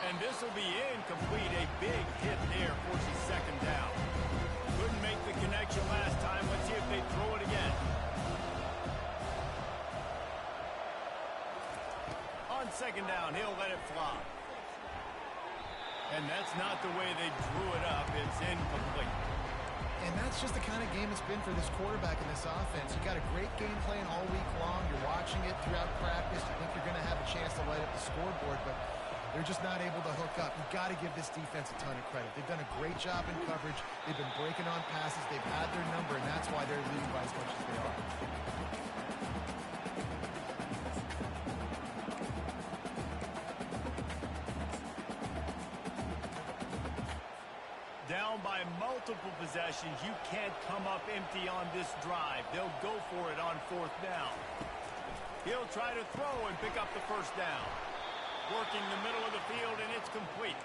And this will be incomplete. A big hit there forces second down. Couldn't make the connection last time. Let's see if they throw it again. On second down, he'll let it fly. And that's not the way they drew it up. It's incomplete. And that's just the kind of game it's been for this quarterback in this offense. You got a great game plan all week long. You're watching it throughout practice. You think you're going to have a chance to light up the scoreboard, but they're just not able to hook up. You've got to give this defense a ton of credit. They've done a great job in coverage. They've been breaking on passes. They've had their number, and that's why they're leading by as much as they are. Down by multiple possessions, you can't come up empty on this drive. They'll go for it on fourth down. He'll try to throw and pick up the first down. Working the middle of the field, and it's complete.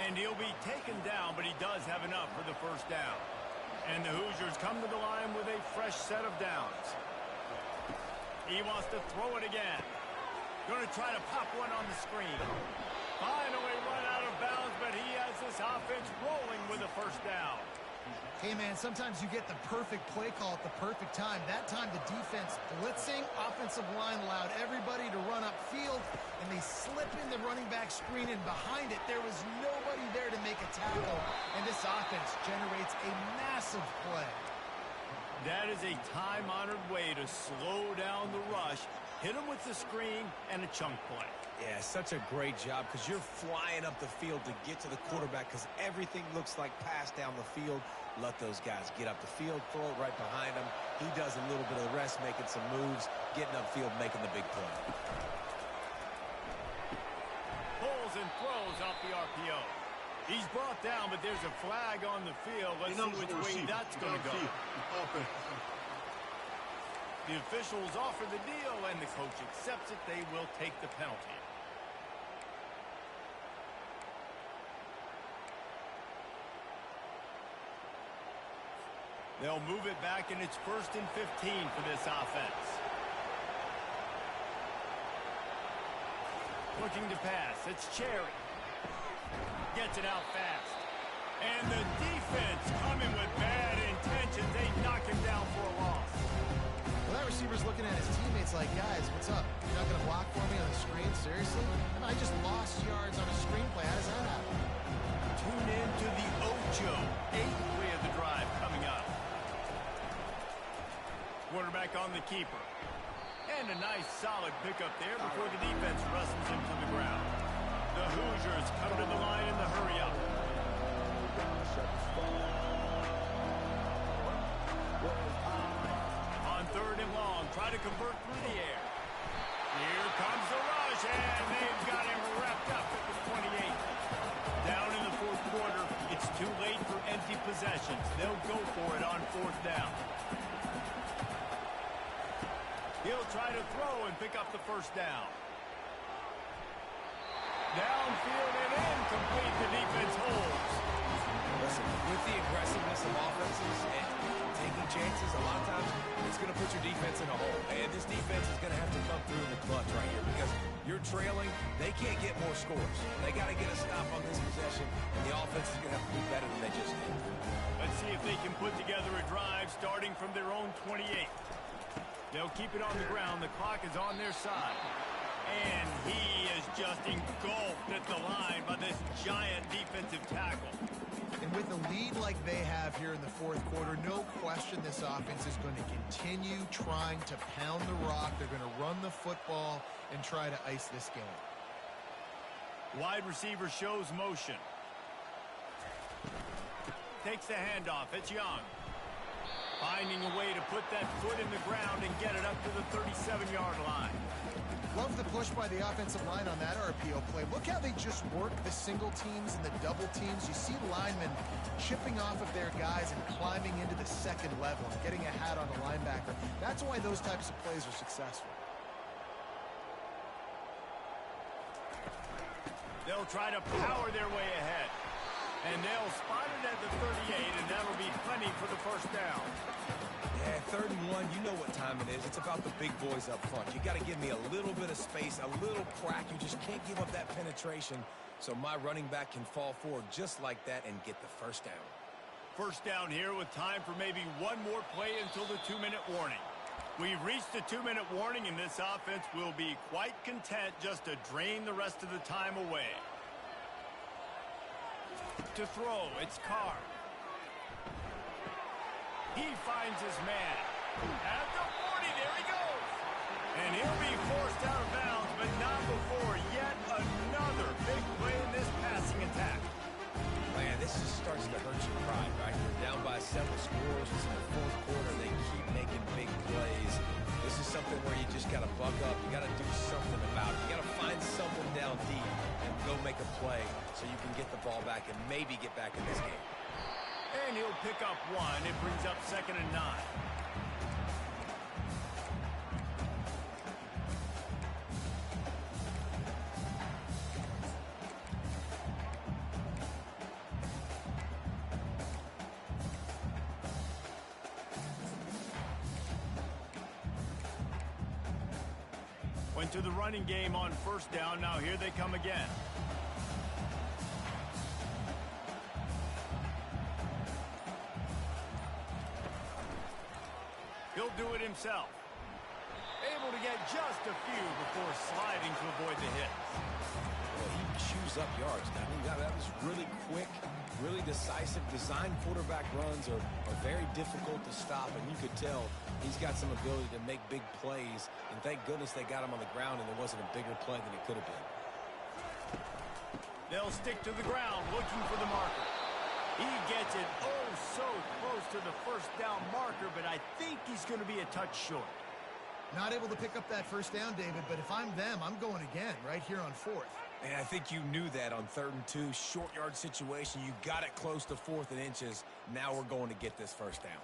And he'll be taken down, but he does have enough for the first down. And the Hoosiers come to the line with a fresh set of downs. He wants to throw it again. Going to try to pop one on the screen. Finally run out of bounds, but he has this offense rolling with a first down. Hey, man, sometimes you get the perfect play call at the perfect time. That time the defense blitzing, offensive line allowed everybody to run upfield, and they slip in the running back screen, and behind it there was nobody there to make a tackle, and this offense generates a massive play. That is a time-honored way to slow down the rush, hit him with the screen, and a chunk play. Yeah, such a great job because you're flying up the field to get to the quarterback because everything looks like pass down the field. Let those guys get up the field, throw it right behind him. He does a little bit of the rest, making some moves, getting upfield, making the big play. Pulls and throws off the RPO. He's brought down, but there's a flag on the field. Let's see which way that's going to go. The officials offer the deal, and the coach accepts it. They will take the penalty. They'll move it back, and it's 1st and 15 for this offense. Looking to pass. It's Cherry. Gets it out fast. And the defense coming with bad intentions. They knock him down for a loss. Well, that receiver's looking at his teammates like, guys, what's up? You're not going to block for me on the screen? Seriously? I just lost yards on a screenplay. How does that happen? Tune in to the Ocho. 8th play of the drive coming up. Quarterback on the keeper. And a nice solid pickup there before the defense wrestles him to the ground. The Hoosiers come to the line in the hurry up. On 3rd and long, try to convert through the air. Here comes the rush, and they've got him wrapped up at the 28. Down in the 4th quarter, it's too late for empty possessions. They'll go for it on 4th down. He'll try to throw and pick up the first down. Downfield and incomplete. The defense holds. Listen, with the aggressiveness of offenses and taking chances, a lot of times it's going to put your defense in a hole. And this defense is going to have to come through in the clutch right here because you're trailing. They can't get more scores. They got to get a stop on this possession, and the offense is going to have to do better than they just did. Let's see if they can put together a drive starting from their own 28. They'll keep it on the ground. The clock is on their side. And he is just engulfed at the line by this giant defensive tackle. And with the lead like they have here in the 4th quarter, no question this offense is going to continue trying to pound the rock. They're going to run the football and try to ice this game. Wide receiver shows motion. Takes the handoff. It's Young. Finding a way to put that foot in the ground and get it up to the 37-yard line. Love the push by the offensive line on that RPO play. Look how they just work the single teams and the double teams. You see linemen chipping off of their guys and climbing into the 2nd level and getting a hat on the linebacker. That's why those types of plays are successful. They'll try to power their way ahead. And they'll spot it at the 38, and that'll be plenty for the first down. Yeah, 3rd and 1, you know what time it is. It's about the big boys up front. You got to give me a little bit of space, a little crack. You just can't give up that penetration so my running back can fall forward just like that and get the first down. First down here with time for maybe one more play until the 2-minute warning. We've reached the 2-minute warning, and this offense will be quite content just to drain the rest of the time away. To throw, it's Carr. He finds his man. At the 40, there he goes. And he'll be forced out of bounds, but not before yet another big play in this passing attack. Man, this just starts to hurt your pride, right? They're down by several scores. It's in the 4th quarter. They keep making big plays. This is something where you just got to buck up. You got to do something about it. You got to find someone down deep and go make a play so you can get the ball back and maybe get back in this game. And he'll pick up 1. It brings up 2nd and 9. Went to the running game on first down. Now here they come again. He'll do it himself. Able to get just a few before sliding to avoid the hit. Well, he chews up yards. I mean, that was really quick, really decisive. Design quarterback runs are very difficult to stop, and you could tell he's got some ability to make big plays, and thank goodness they got him on the ground and there wasn't a bigger play than it could have been. They'll stick to the ground looking for the marker. He gets it oh so close to the first down marker, but I think he's going to be a touch short. Not able to pick up that first down, David, but if I'm them, I'm going again right here on fourth. And I think you knew that on 3rd and 2, short yard situation. You got it close to 4th and inches. Now we're going to get this first down.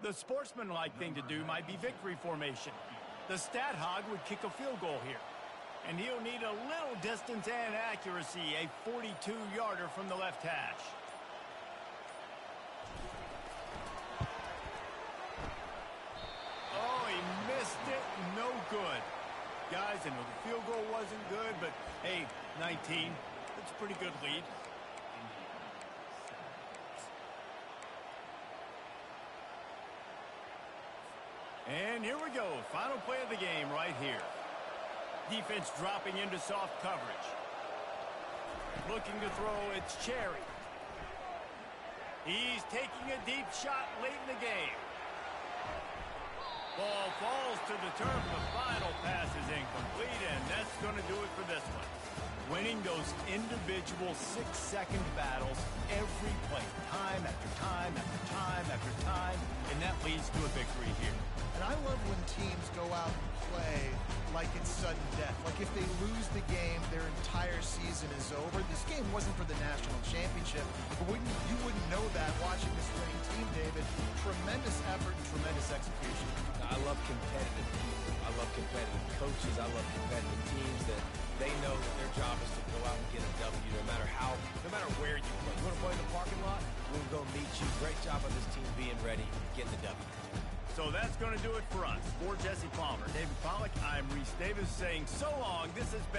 The sportsmanlike thing to do might be victory formation. The stat hog would kick a field goal here. And he'll need a little distance and accuracy, a 42-yarder from the left hash. Oh, he missed it. No good. Guys, I know the field goal wasn't good, but hey, 19. That's a pretty good lead. And here we go. Final play of the game right here. Defense dropping into soft coverage. Looking to throw, it's Cherry. He's taking a deep shot late in the game. Ball falls to the turf. The final pass is incomplete, and that's going to do it for this one. Winning those individual 6-second battles every play, time after time after time after time, and that leads to a victory here. And I love when teams go out and play like it's sudden death. Like if they lose the game, their entire season is over. This game wasn't for the national championship, but you wouldn't know that watching this winning team, David. Tremendous effort and tremendous execution. I love competitive people. I love competitive coaches. I love competitive teams that they know that their job is to go out and get a W no matter where you play. You want to play in the parking lot? We'll go meet you. Great job on this team being ready, getting the W. So that's going to do it for us. For Jesse Palmer, David Pollack, I'm Reese Davis saying so long. This has been